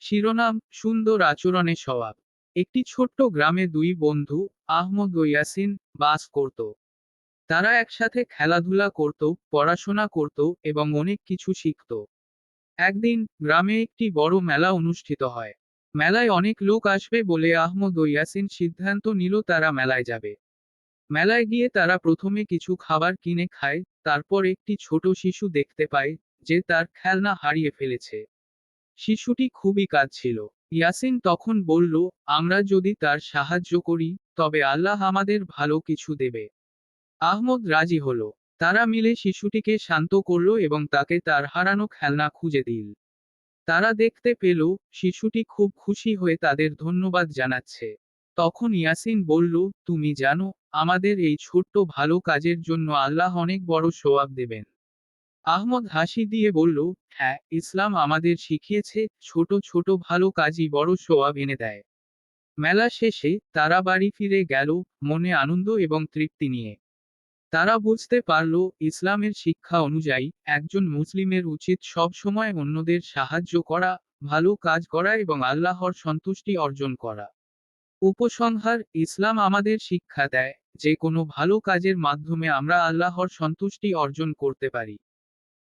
শিরোনাম: সুন্দর আচরণে স্বভাব। একটি ছোট্ট গ্রামে দুই বন্ধু, আহমদ ও ইয়াসিন, বাস করত। তারা একসাথে খেলাধুলা করত, পড়াশোনা করত এবং অনেক কিছু শিখত। একদিন গ্রামে একটি বড় মেলা অনুষ্ঠিত হয়। মেলায় অনেক লোক আসবে বলে আহমদ ও ইয়াসিন সিদ্ধান্ত নিল তারা মেলায় যাবে। মেলায় গিয়ে তারা প্রথমে কিছু খাবার কিনে খায়, তারপর একটি ছোট শিশু দেখতে পায় যে তার খেলনা হারিয়ে ফেলেছে। শিশুটি খুবই কাঁদছিল। ইয়াসিন তখন বলল, আমরা যদি তার সাহায্য করি, তবে আল্লাহ আমাদের ভালো কিছু দেবে। আহমদ রাজি হলো। তারা মিলে শিশুটিকে শান্ত করল এবং তাকে তার হারানো খেলনা খুঁজে দিল। তারা দেখতে পেল শিশুটি খুব খুশি হয়ে তাদের ধন্যবাদ জানাচ্ছে। তখন ইয়াসিন বলল, তুমি জানো, আমাদের এই ছোট্ট ভালো কাজের জন্য আল্লাহ অনেক বড় সওয়াব দেবেন। আহমদ হাসি দিয়ে বলল, হ্যাঁ, ইসলাম আমাদের শিখিয়েছে ছোট ছোট ভালো কাজই বড় সওয়াব এনে দেয়। মেলা শেষে তারা বাড়ি ফিরে গেল, মনে আনন্দ এবং তৃপ্তি নিয়ে। তারা বুঝতে পারল, ইসলামের শিক্ষা অনুযায়ী একজন মুসলিমের উচিত সব সময় অন্যদের সাহায্য করা, ভালো কাজ করা এবং আল্লাহর সন্তুষ্টি অর্জন করা। উপসংহার: ইসলাম আমাদের শিক্ষা দেয় যে কোনো ভালো কাজের মাধ্যমে আমরা আল্লাহর সন্তুষ্টি অর্জন করতে পারি।